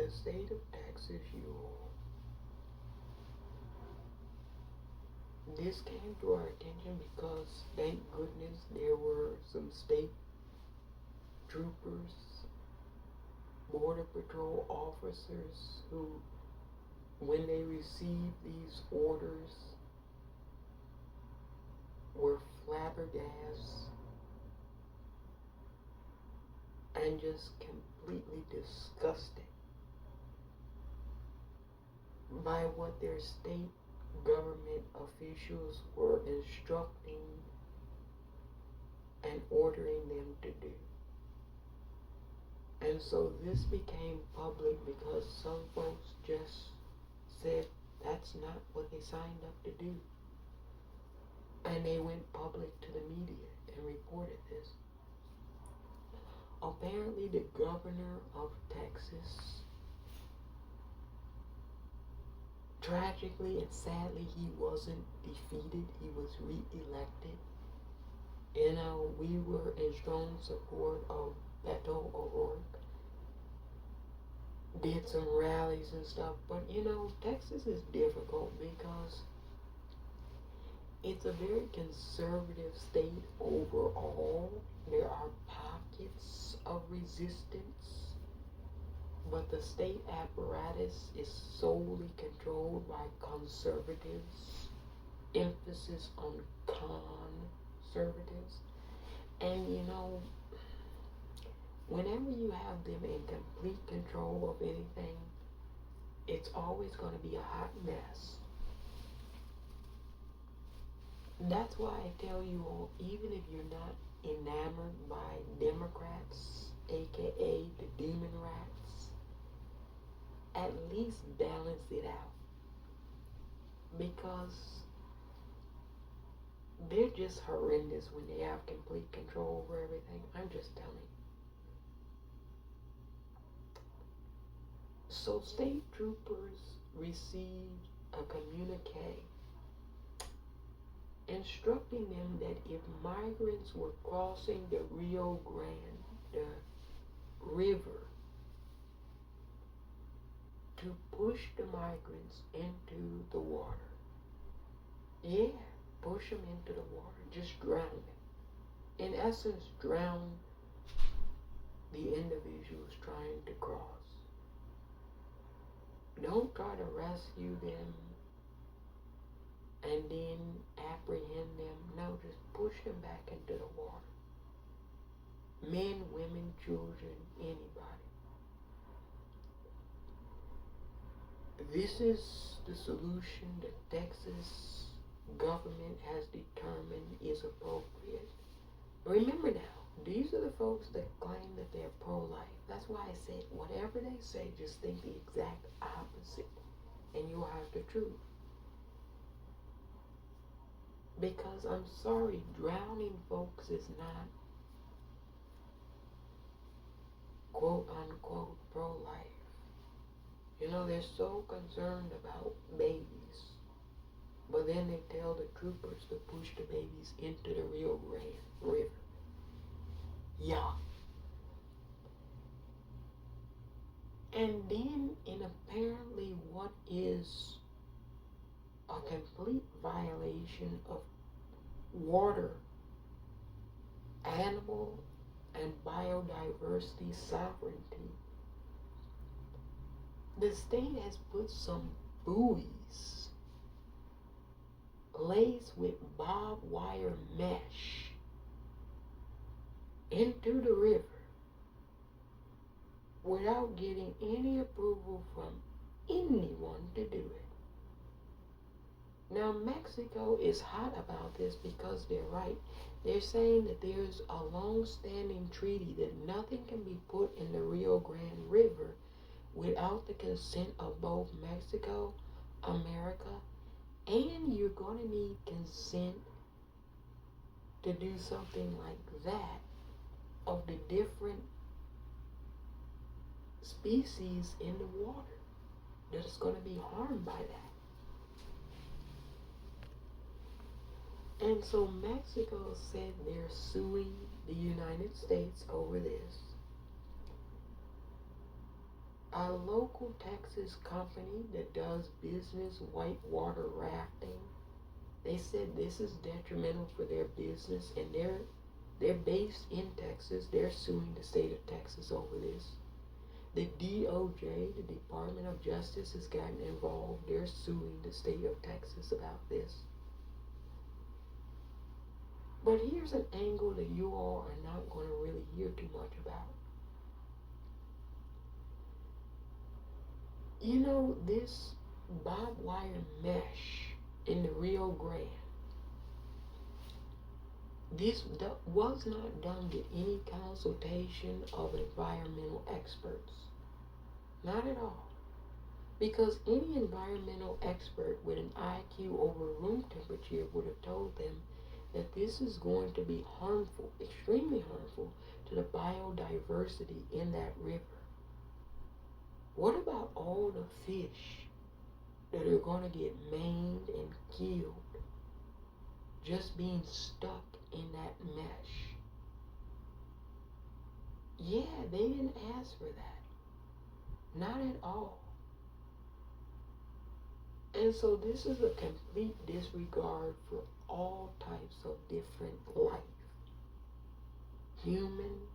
the state of Texas, you all, this came to our attention because thank goodness there were some state troopers, border patrol officers who, when they received these orders, were flabbergasted and just completely disgusted by what their state government officials were instructing and ordering them to do. And so this became public because some folks just said that's not what they signed up to do. And they went public to the media and reported this. Apparently the governor of Texas, tragically and sadly, he wasn't defeated, he was re-elected. You know, we were in strong support of Beto O'Rourke, did some rallies and stuff, but you know, Texas is difficult because it's a very conservative state overall. There are pockets of resistance, but the state apparatus is solely controlled by conservatives, emphasis on conservatives. And you know, whenever you have them in complete control of anything, it's always going to be a hot mess. That's why I tell you all, even if you're not enamored by Democrats, aka the demon rats, at least balance it out. Because they're just horrendous when they have complete control over everything. I'm just telling you. So state troopers received a communique instructing them that if migrants were crossing the Rio Grande River, to push the migrants into the water. Yeah, push them into the water, just drown them. In essence, drown the individuals trying to cross. Don't try to rescue them and then apprehend them. No, just push them back into the water. Men, women, children, anybody. This is the solution the Texas government has determined is appropriate. Remember now, these are the folks that claim that they're pro-life. That's why I said whatever they say, just think the exact opposite, and you'll have the truth. Because I'm sorry, drowning folks is not quote unquote pro-life. You know, they're so concerned about babies, but then they tell the troopers to push the babies into the Rio Grande River. Yeah. And then, in apparently what is a complete violation of water, animal, and biodiversity sovereignty, the state has put some buoys laced with barbed wire mesh into the river without getting any approval from anyone to do it. Now, Mexico is hot about this because they're right. They're saying that there's a long-standing treaty that nothing can be put in the Rio Grande River without the consent of both Mexico, America, and you're going to need consent to do something like that of the different species in the water that is going to be harmed by that. And so Mexico said they're suing the United States over this. A local Texas company that does business whitewater rafting, they said this is detrimental for their business, and they're based in Texas. They're suing the state of Texas over this. The DOJ, the Department of Justice, has gotten involved. They're suing the state of Texas about this. But here's an angle that you all are not going to really hear too much about. You know, this barbed wire mesh in the Rio Grande, this was not done with any consultation of environmental experts. Not at all. Because any environmental expert with an IQ over room temperature would have told them that this is going to be harmful, extremely harmful, to the biodiversity in that river. What about all the fish that are going to get maimed and killed just being stuck in that mesh? Yeah, they didn't ask for that. Not at all. And so this is a complete disregard for all types of different life. Human,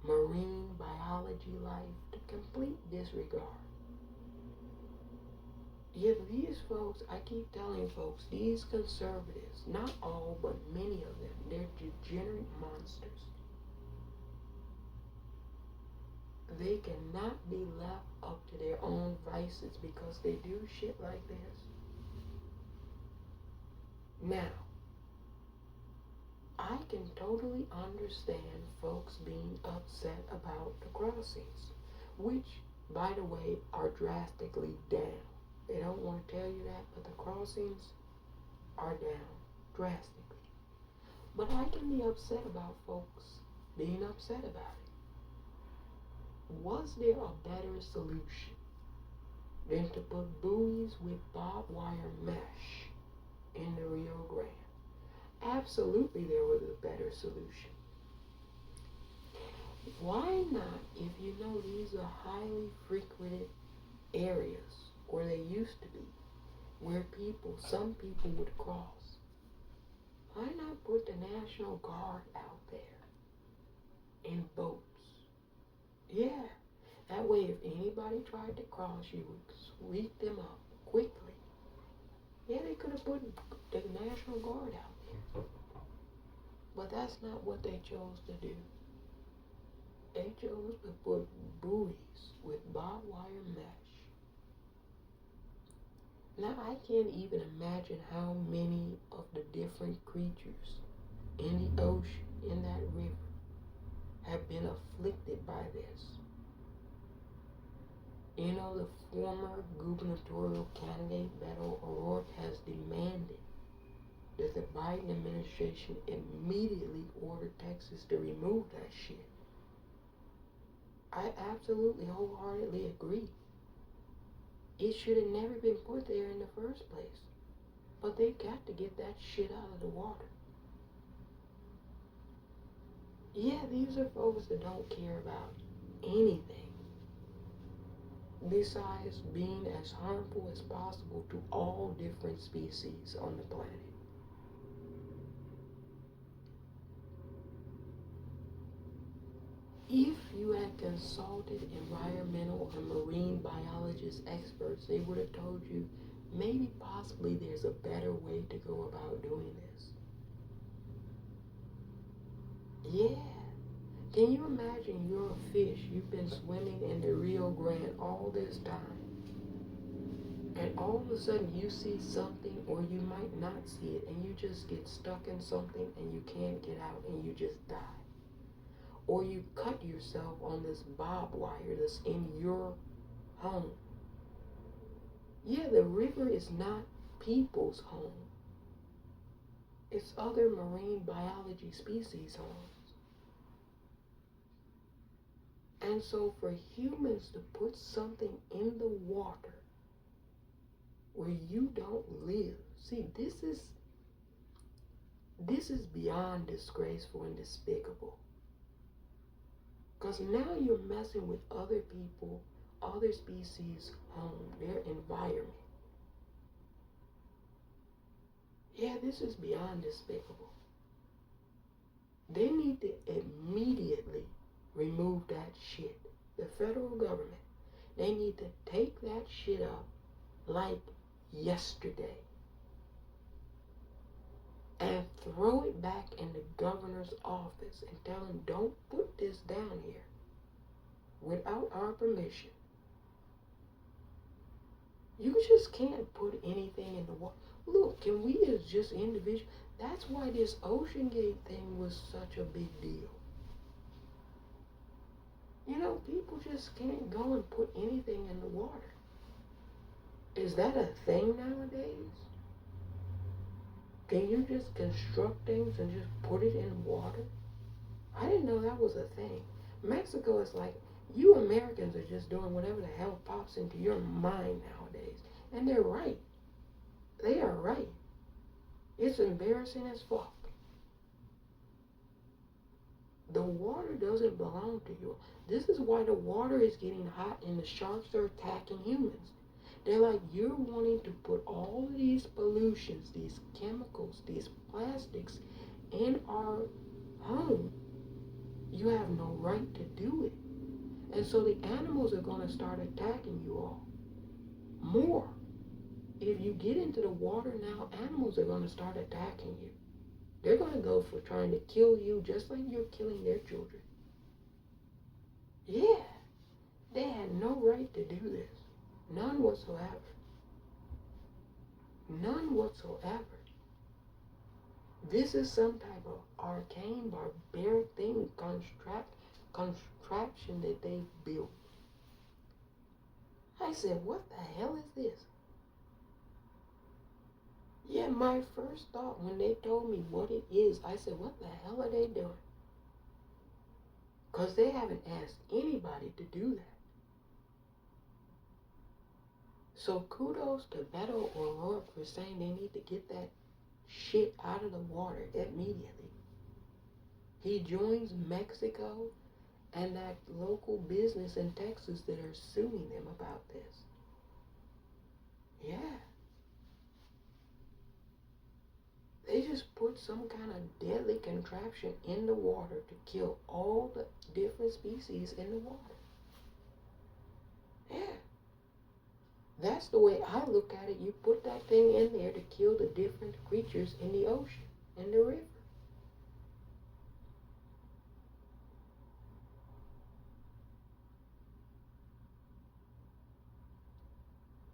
marine biology life, the complete disregard. Yet these folks, I keep telling folks, these conservatives, not all, but many of them, they're degenerate monsters. They cannot be left up to their own vices because they do shit like this. Now, I can totally understand folks being upset about the crossings, which, by the way, are drastically down. They don't want to tell you that, but the crossings are down drastically. But I can be upset about folks being upset about it. Was there a better solution than to put buoys with barbed wire mesh in the Rio Grande? Absolutely there was a better solution. Why not, if you know these are highly frequented areas, or they used to be, where some people would cross, why not put the National Guard out there in boats? Yeah, that way if anybody tried to cross, you would sweep them up quickly. Yeah, they could have put the National Guard out there. But that's not what they chose to do. They chose to put buoys with barbed wire mesh. Now, I can't even imagine how many of the different creatures in the ocean, in that river, have been afflicted by this. You know, the former gubernatorial candidate, Beto O'Rourke, has demanded that the Biden administration immediately order Texas to remove that shit. I absolutely wholeheartedly agree. It should have never been put there in the first place. But they got to get that shit out of the water. Yeah, these are folks that don't care about anything besides being as harmful as possible to all different species on the planet. If you had consulted environmental and marine biologist experts, they would have told you maybe possibly there's a better way to go about doing this. Yeah. Can you imagine you're a fish, you've been swimming in the Rio Grande all this time, and all of a sudden you see something, or you might not see it, and you just get stuck in something and you can't get out and you just die. Or you cut yourself on this barbed wire that's in your home. Yeah, the river is not people's home. It's other marine biology species' homes. And so for humans to put something in the water where you don't live, see, this is beyond disgraceful and despicable. Because now you're messing with other people, other species' home, their environment. Yeah, this is beyond despicable. They need to immediately remove that shit. The federal government, they need to take that shit up like yesterday and throw it back in the governor's office and tell him, don't put this down here without our permission. You just can't put anything in the water. Look, can we as just individuals, that's why this Ocean Gate thing was such a big deal. You know, people just can't go and put anything in the water. Is that a thing nowadays? Can you just construct things and just put it in water? I didn't know that was a thing. Mexico is like, you Americans are just doing whatever the hell pops into your mind nowadays. And they're right. They are right. It's embarrassing as fuck. The water doesn't belong to you. This is why the water is getting hot and the sharks are attacking humans. They're like, you're wanting to put all of these pollutions, these chemicals, these plastics in our home. You have no right to do it. And so the animals are going to start attacking you all more. If you get into the water now, animals are going to start attacking you. They're going to go for trying to kill you just like you're killing their children. Yeah, they had no right to do this. None whatsoever. None whatsoever. This is some type of arcane, barbaric thing, contraption that they built. I said, what the hell is this? Yeah, my first thought when they told me what it is, I said, what the hell are they doing? Because they haven't asked anybody to do that. So kudos to Beto O'Rourke for saying they need to get that shit out of the water immediately. He joins Mexico and that local business in Texas that are suing them about this. Yeah. They just put some kind of deadly contraption in the water to kill all the different species in the water. Yeah. That's the way I look at it. You put that thing in there to kill the different creatures in the ocean, in the river.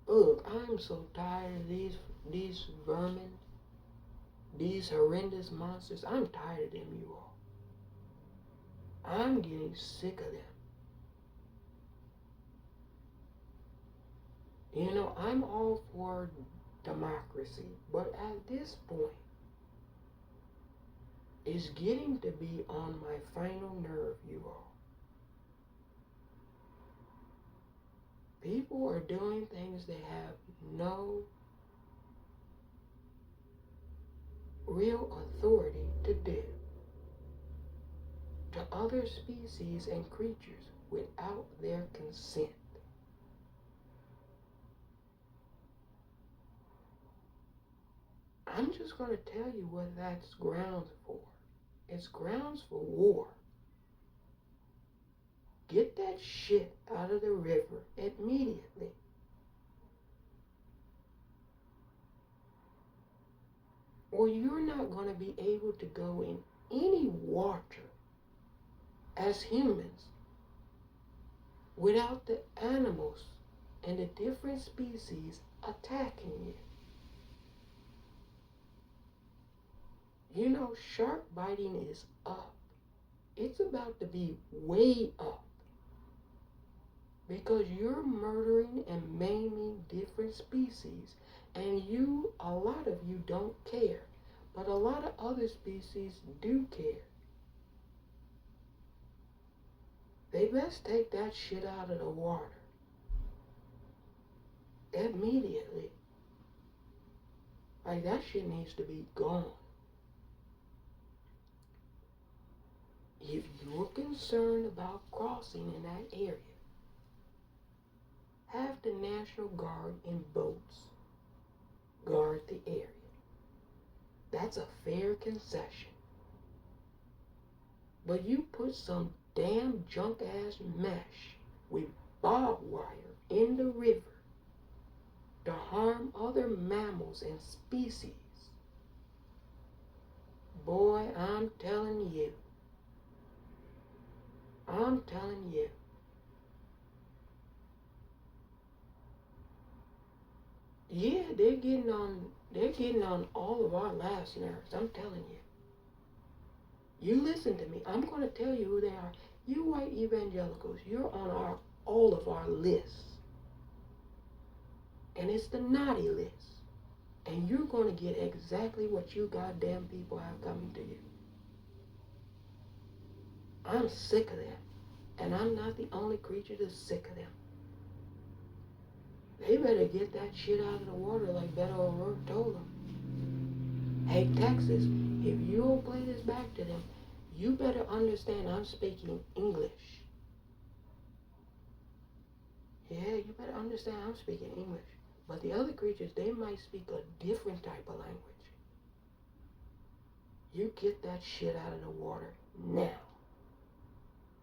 Look, I'm so tired of these vermin, these horrendous monsters. I'm tired of them, you all. I'm getting sick of them. You know, I'm all for democracy, but at this point, it's getting to be on my final nerve, you all. People are doing things they have no real authority to do to other species and creatures without their consent. I'm just going to tell you what that's grounds for. It's grounds for war. Get that shit out of the river immediately. Or you're not going to be able to go in any water as humans without the animals and the different species attacking you. You know, shark biting is up. It's about to be way up. Because you're murdering and maiming different species. And you, a lot of you don't care. But a lot of other species do care. They best take that shit out of the water. Immediately. Like, that shit needs to be gone. if you're concerned about crossing in that area, have the National Guard in boats guard the area. That's a fair concession. But you put some damn junk ass mesh with barbed wire in the river to harm other mammals and species. Boy, I'm telling you. Yeah, they're getting on all of our last nerves, I'm telling you. You listen to me. I'm going to tell you who they are. You white evangelicals, you're on all of our lists. And it's the naughty list. And you're going to get exactly what you goddamn people have coming to you. I'm sick of them. And I'm not the only creature that's sick of them. They better get that shit out of the water like Beto O'Rourke told them. Hey, Texas, if you don't play this back to them, you better understand I'm speaking English. Yeah, you better understand I'm speaking English. But the other creatures, they might speak a different type of language. You get that shit out of the water now.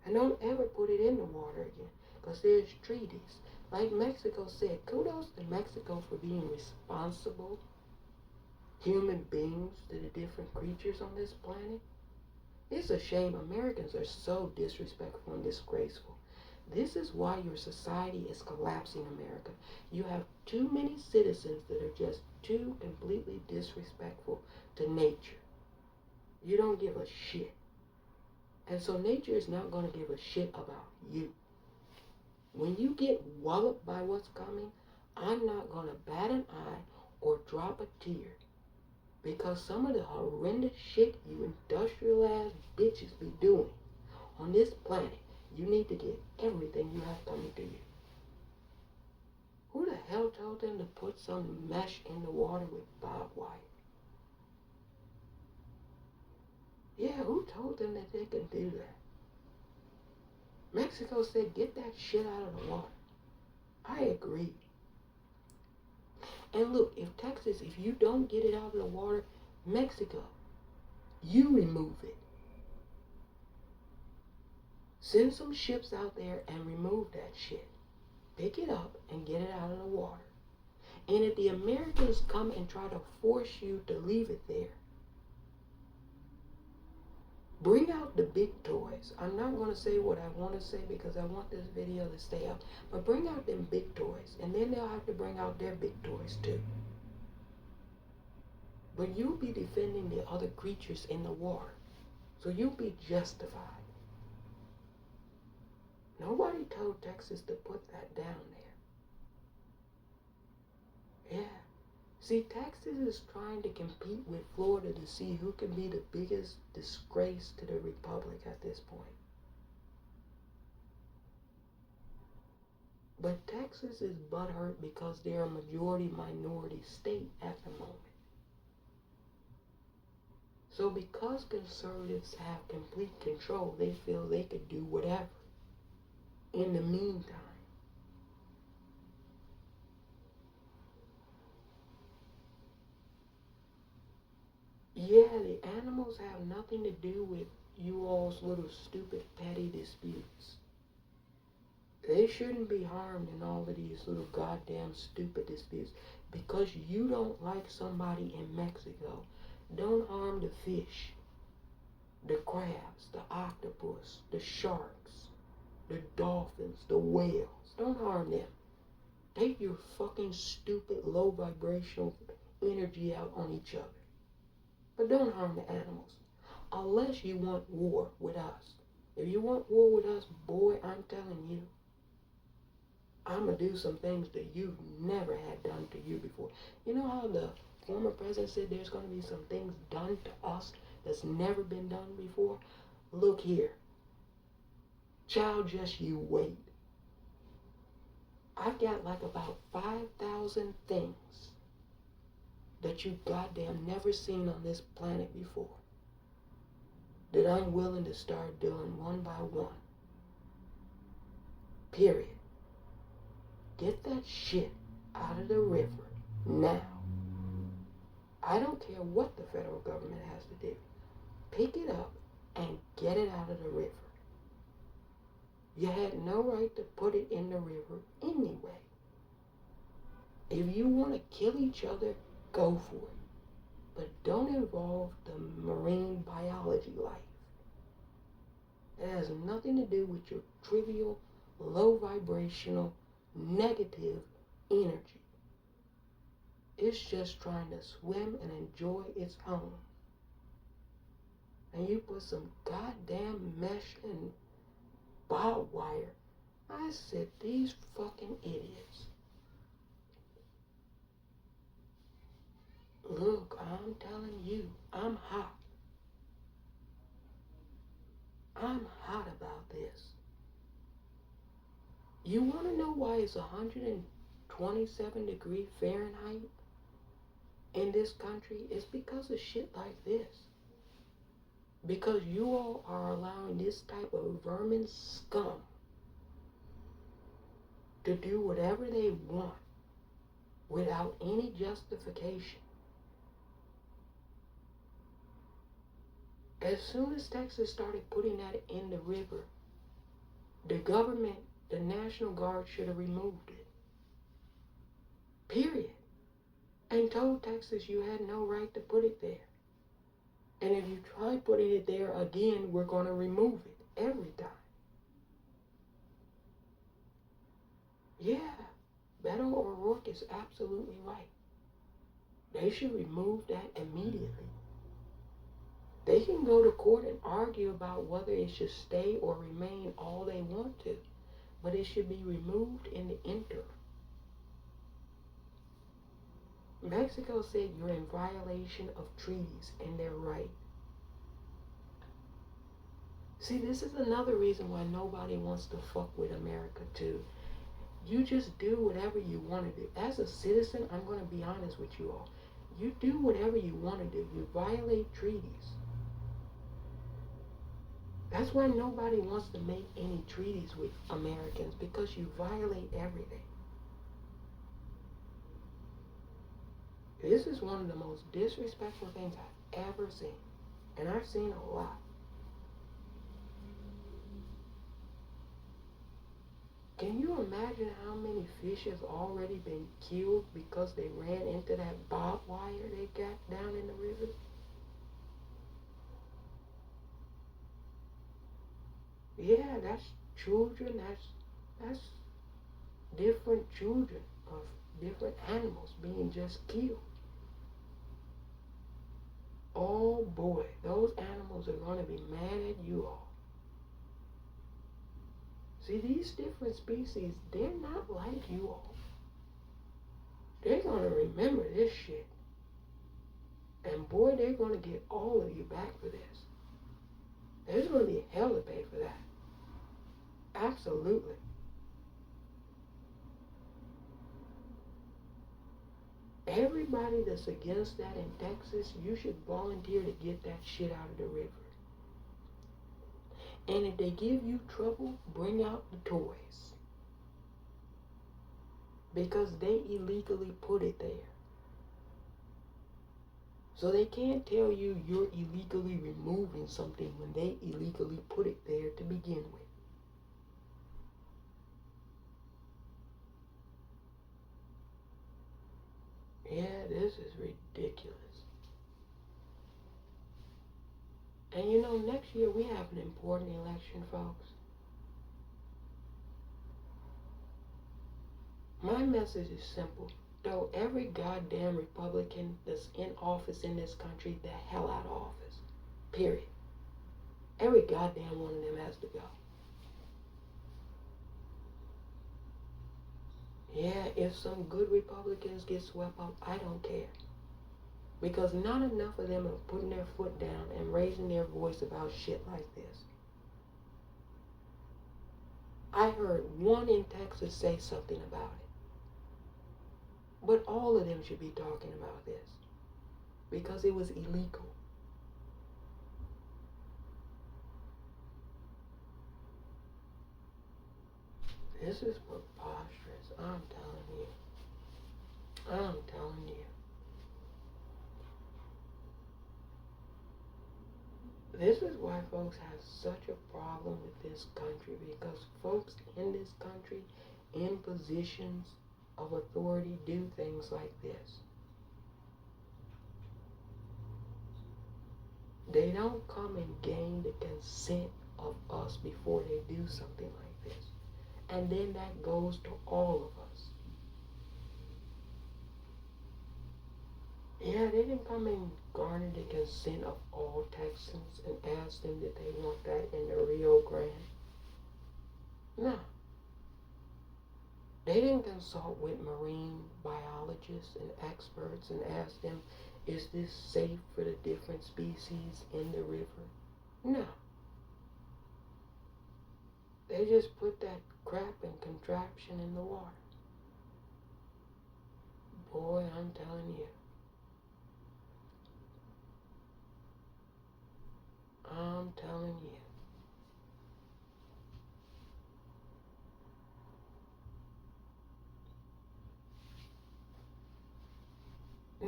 And don't ever put it in the water again, because there's treaties. Like Mexico said, kudos to Mexico for being responsible human beings to the different creatures on this planet. It's a shame Americans are so disrespectful and disgraceful. This is why your society is collapsing, America. You have too many citizens that are just too completely disrespectful to nature. You don't give a shit. And so nature is not going to give a shit about you. When you get walloped by what's coming, I'm not going to bat an eye or drop a tear. Because some of the horrendous shit you industrial ass bitches be doing on this planet, you need to get everything you have coming to you. Who the hell told them to put some mesh in the water with barbed wire? Yeah, who told them that they could do that? Mexico said, get that shit out of the water. I agree. And look, if Texas, if you don't get it out of the water, Mexico, you remove it. Send some ships out there and remove that shit. Pick it up and get it out of the water. And if the Americans come and try to force you to leave it there, bring out the big toys. I'm not going to say what I want to say because I want this video to stay up. But bring out them big toys. And then they'll have to bring out their big toys too. But you'll be defending the other creatures in the water. So you'll be justified. Nobody told Texas to put that down there. Yeah. See, Texas is trying to compete with Florida to see who can be the biggest disgrace to the republic at this point. But Texas is butthurt because they're a majority-minority state at the moment. So because conservatives have complete control, they feel they could do whatever. In the meantime, yeah, the animals have nothing to do with you all's little stupid petty disputes. They shouldn't be harmed in all of these little goddamn stupid disputes. Because you don't like somebody in Mexico, don't harm the fish, the crabs, the octopus, the sharks, the dolphins, the whales. Don't harm them. Take your fucking stupid low vibrational energy out on each other. But don't harm the animals. Unless you want war with us. If you want war with us, boy, I'm telling you, I'm going to do some things that you've never had done to you before. You know how the former president said there's going to be some things done to us that's never been done before? Look here. Child, just you wait. I've got like about 5,000 things that you goddamn never seen on this planet before that I'm willing to start doing one by one. Period. Get that shit out of the river now. I don't care what the federal government has to do. Pick it up and get it out of the river. You had no right to put it in the river anyway. If you want to kill each other, go for it. But don't involve the marine biology life. It has nothing to do with your trivial, low vibrational, negative energy. It's just trying to swim and enjoy its home. And you put some goddamn mesh and barbed wire. I said, these fucking idiots. Look, I'm telling you, I'm hot. I'm hot about this. You want to know why it's 127 degrees Fahrenheit in this country? It's because of shit like this. Because you all are allowing this type of vermin scum to do whatever they want without any justification. As soon as Texas started putting that in the river, the government, the National Guard should have removed it. Period. And told Texas you had no right to put it there. And if you try putting it there again, we're going to remove it every time. Yeah, Beto O'Rourke is absolutely right. They should remove that immediately. They can go to court and argue about whether it should stay or remain all they want to, but it should be removed in the interim. Mexico said you're in violation of treaties, and they're right. See, this is another reason why nobody wants to fuck with America, too. You just do whatever you want to do. As a citizen, I'm going to be honest with you all. You do whatever you want to do. You violate treaties. That's why nobody wants to make any treaties with Americans, because you violate everything. This is one of the most disrespectful things I've ever seen. And I've seen a lot. Can you imagine how many fish have already been killed because they ran into that barbed wire they got down in the river? Yeah, that's children, that's different children of different animals being just killed. Oh boy, those animals are going to be mad at you all. See, these different species, they're not like you all. They're going to remember this shit. And boy, they're going to get all of you back for this. There's going to be hell to pay for that. Absolutely. Everybody that's against that in Texas, you should volunteer to get that shit out of the river. And if they give you trouble, bring out the toys. Because they illegally put it there. So they can't tell you you're illegally removing something when they illegally put it there to begin with. Yeah, this is ridiculous. And you know, next year we have an important election, folks. My message is simple. Throw every goddamn Republican that's in office in this country the hell out of office. Period. Every goddamn one of them has to go. Yeah, if some good Republicans get swept up, I don't care. Because not enough of them are putting their foot down and raising their voice about shit like this. I heard one in Texas say something about it. But all of them should be talking about this. Because it was illegal. This is preposterous. I'm telling you. I'm telling you. This is why folks have such a problem with this country, because folks in this country in positions of authority do things like this. They don't come and gain the consent of us before they do something like this. And then that goes to all of us. Yeah, they didn't come and garner the consent of all Texans and ask them that they want that in the Rio Grande. No. They didn't consult with marine biologists and experts and ask them, is this safe for the different species in the river? No. They just put that crap and contraption in the water. Boy, I'm telling you. I'm telling you.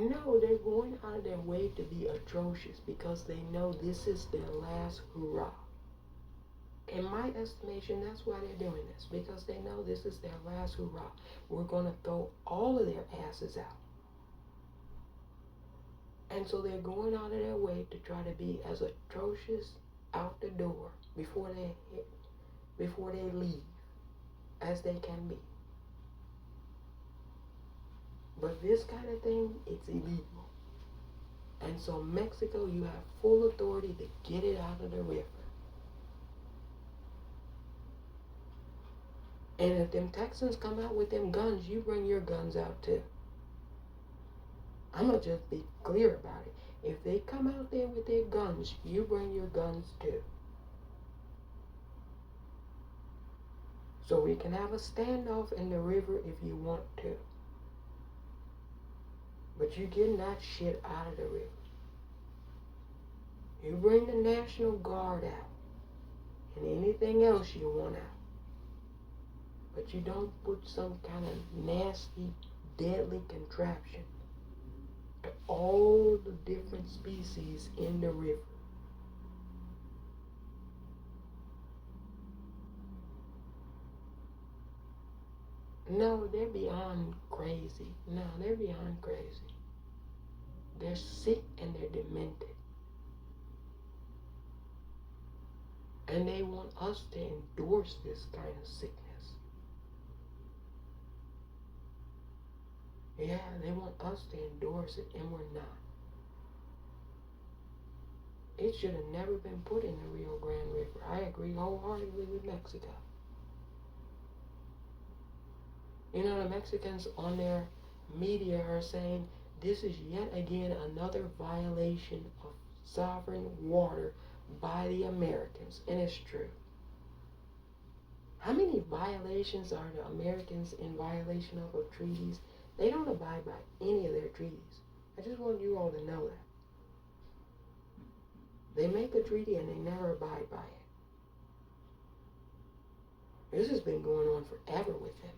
No, they're going out of their way to be atrocious because they know this is their last hurrah. In my estimation, that's why they're doing this, because they know this is their last hurrah. We're going to throw all of their asses out. And so they're going out of their way to try to be as atrocious out the door before they leave as they can be. But this kind of thing, it's illegal. And so Mexico, you have full authority to get it out of the river. And if them Texans come out with them guns, you bring your guns out too. I'm going to just be clear about it. If they come out there with their guns, you bring your guns too. So we can have a standoff in the river if you want to. But you're getting that shit out of the river. You bring the National Guard out and anything else you want out. But you don't put some kind of nasty, deadly contraption to all the different species in the river. No, they're beyond crazy. No, they're beyond crazy. They're sick and they're demented. And they want us to endorse this kind of sickness. Yeah, they want us to endorse it, and we're not. It should have never been put in the Rio Grande River. I agree wholeheartedly with Mexico. You know, the Mexicans on their media are saying this is yet again another violation of sovereign water by the Americans, and it's true. How many violations are the Americans in violation of treaties? They don't abide by any of their treaties. I just want you all to know that. They make a treaty and they never abide by it. This has been going on forever with them.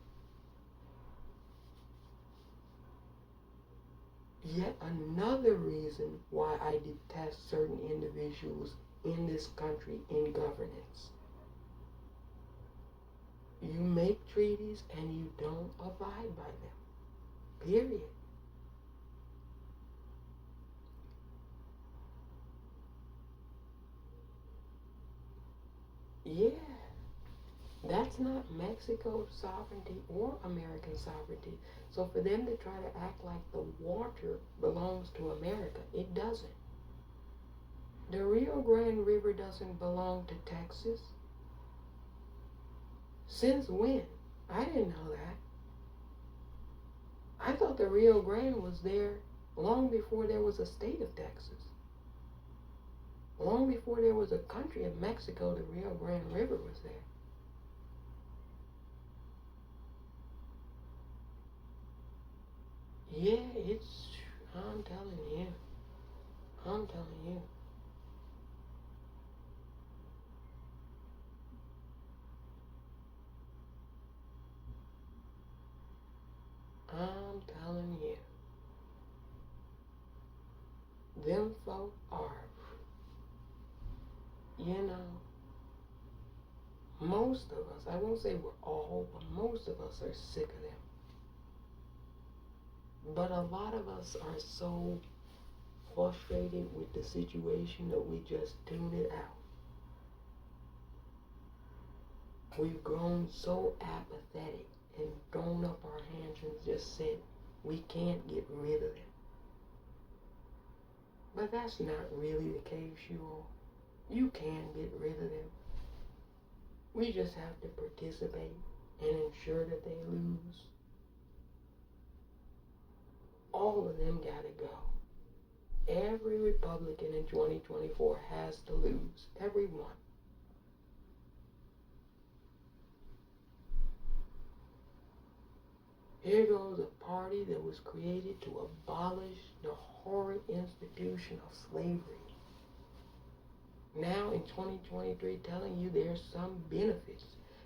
Yet another reason why I detest certain individuals in this country in governance. You make treaties and you don't abide by them. Period. Yeah. That's not Mexico's sovereignty or American sovereignty. So for them to try to act like the water belongs to America, it doesn't. The Rio Grande River doesn't belong to Texas. Since when? I didn't know that. I thought the Rio Grande was there long before there was a state of Texas. Long before there was a country of Mexico, the Rio Grande River was there. Yeah, I'm telling you. I'm telling you. them folk are, you know, most of us, I won't say we're all, but most of us are sick of them. But a lot of us are so frustrated with the situation that we just tune it out. We've grown so apathetic and thrown up our hands and just said we can't get rid of them. But that's not really the case, you all. You can get rid of them. We just have to participate and ensure that they lose. All of them gotta go. Every Republican in 2024 has to lose. Every one. Here goes a party that was created to abolish the horrid institution of slavery. Now in 2023 telling you there's some benefits.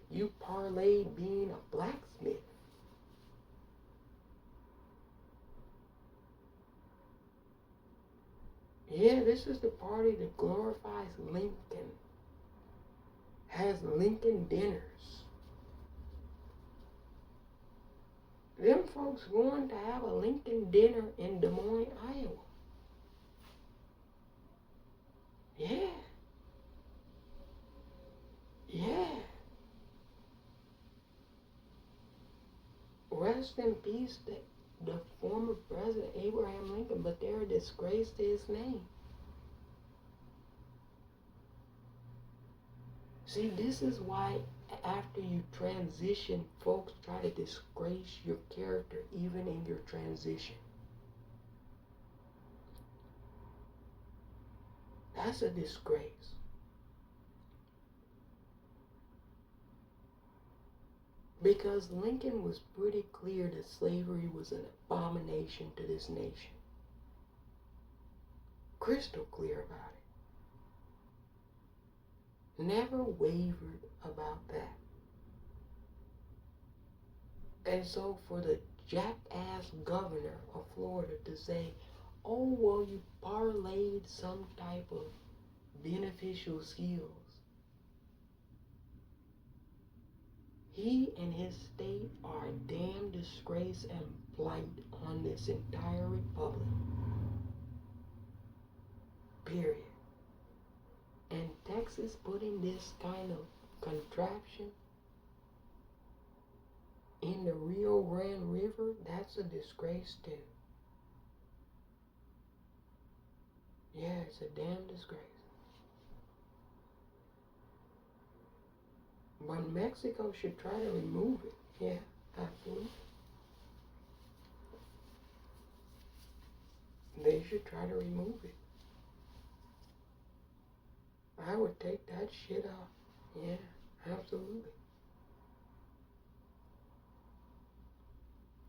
You parlayed being a blacksmith. Yeah, this is the party that glorifies Lincoln. Has Lincoln dinners. Them folks going to have a Lincoln dinner in Des Moines, Iowa. Yeah. Yeah. Rest in peace, the former President Abraham Lincoln, but they're a disgrace to his name. See, this is why after you transition, folks try to disgrace your character even in your transition. That's a disgrace. Because Lincoln was pretty clear that slavery was an abomination to this nation. Crystal clear about it. Never wavered about that. And so for the jackass governor of Florida to say, oh, well, you parlayed some type of beneficial skills. He and his state are a damn disgrace and blight on this entire republic. Period. And Texas putting this kind of contraption in the Rio Grande River, that's a disgrace too. Yeah, it's a damn disgrace. But Mexico should try to remove it. Yeah, absolutely. They should try to remove it. I would take that shit off. Yeah, absolutely.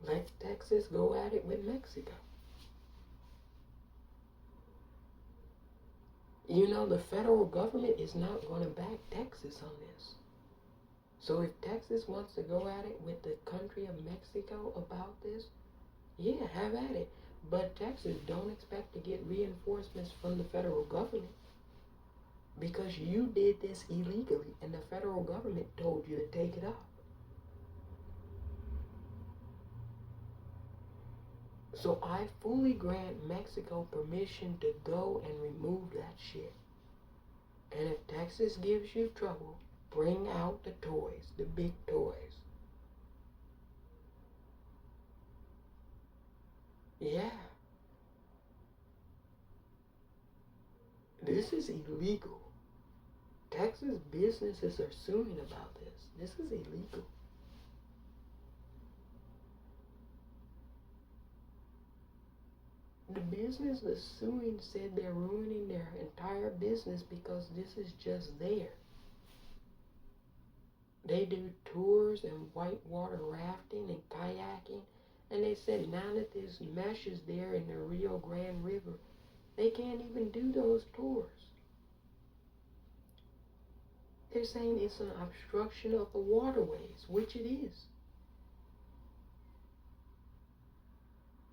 Let Texas go at it with Mexico. You know, the federal government is not going to back Texas on this. So if Texas wants to go at it with the country of Mexico about this, yeah, have at it. But Texas, don't expect to get reinforcements from the federal government because you did this illegally and the federal government told you to take it off. So I fully grant Mexico permission to go and remove that shit. And if Texas gives you trouble, bring out the toys, the big toys. Yeah. This is illegal. Texas businesses are suing about this. This is illegal. The business that's suing said they're ruining their entire business because this is just there. They do tours and whitewater rafting and kayaking, and they said now that this mesh is there in the Rio Grande River, they can't even do those tours. They're saying it's an obstruction of the waterways, which it is.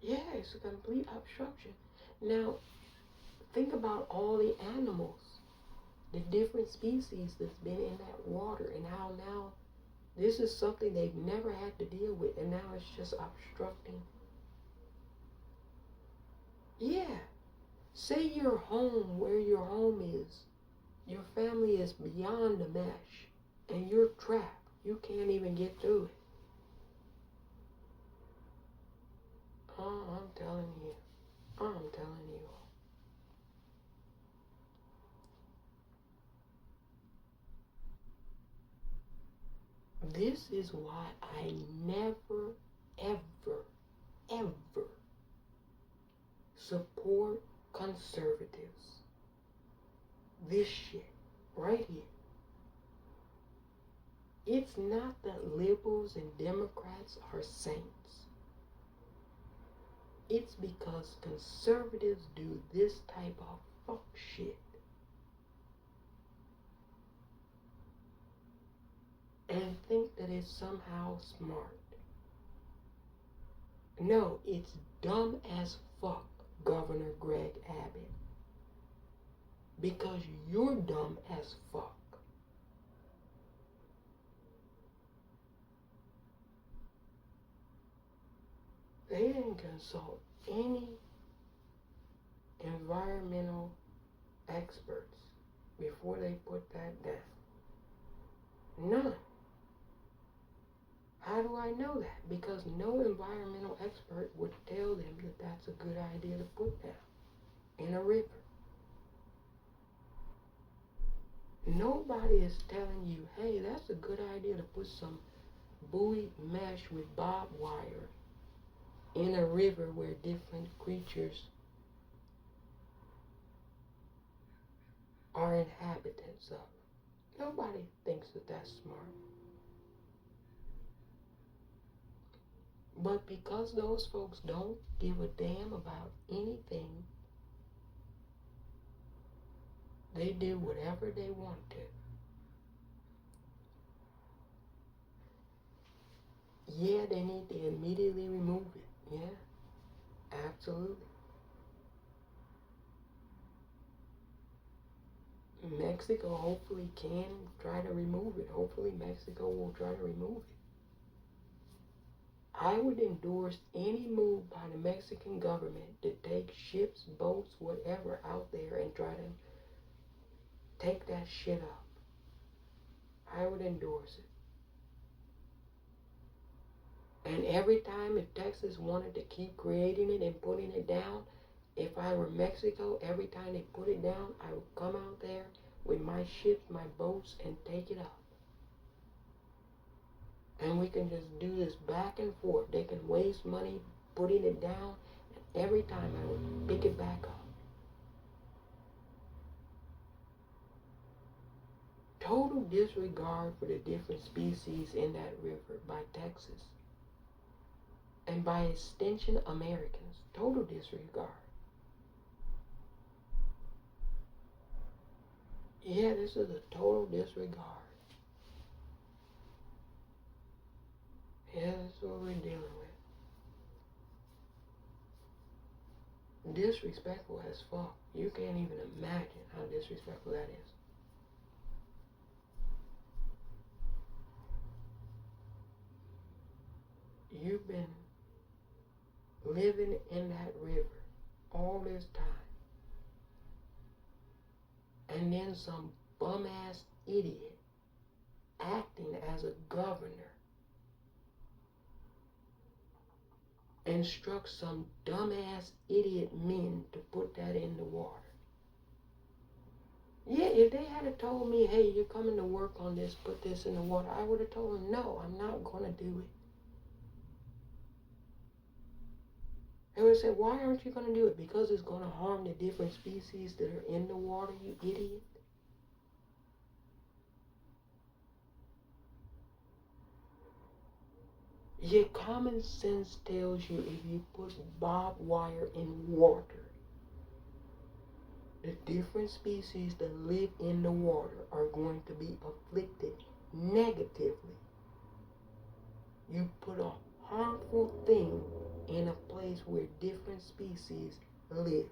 Yeah, it's a complete obstruction. Now, Think about all the animals, the different species that's been in that water, and how now this is something they've never had to deal with, and now it's just obstructing. Yeah. Say your home, where your home is, your family is beyond the mesh, and you're trapped. You can't even get through it. Oh, I'm telling you. I'm telling you. This is why I never, ever, ever support conservatives. This shit right here. It's not that liberals and Democrats are saints. It's because conservatives do this type of fuck shit. And think that it's somehow smart. No, it's dumb as fuck, Governor Greg Abbott. Because you're dumb as fuck. They didn't consult any environmental experts before they put that down. None. How do I know that? Because no environmental expert would tell them that that's a good idea to put down in a river. Nobody is telling you, hey, that's a good idea to put some buoy mesh with barbed wire in a river where different creatures are inhabitants of. Nobody thinks that that's smart. But because those folks don't give a damn about anything, they do whatever they want to. Yeah, they need to immediately remove it. Yeah, absolutely. Mexico hopefully can try to remove it. Hopefully Mexico will try to remove it. I would endorse any move by the Mexican government to take ships, boats, whatever out there and try to take that shit up. I would endorse it. And every time if Texas wanted to keep creating it and putting it down, if I were Mexico, every time they put it down, I would come out there with my ships, my boats, and take it up. And we can just do this back and forth. They can waste money putting it down, and every time I would pick it back up. Total disregard for the different species in that river by Texas. And by extension, Americans. Total disregard. Yeah, this is a total disregard. Yeah, that's what we're dealing with. Disrespectful as fuck. You can't even imagine how disrespectful that is. You've been living in that river all this time. And then some bum-ass idiot acting as a governor instructs some dumbass idiot men to put that in the water. Yeah, if they had told me, hey, you're coming to work on this, put this in the water, I would have told them, no, I'm not going to do it. They would have said, why aren't you going to do it? Because it's going to harm the different species that are in the water, you idiot. Your common sense tells you if you put barbed wire in water, the different species that live in the water are going to be afflicted negatively. You put a harmful thing in a place where different species live.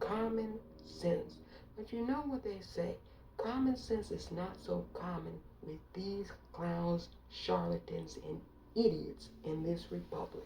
common sense. But you know what they say, common sense is not so common with these clowns, charlatans, and idiots in this republic.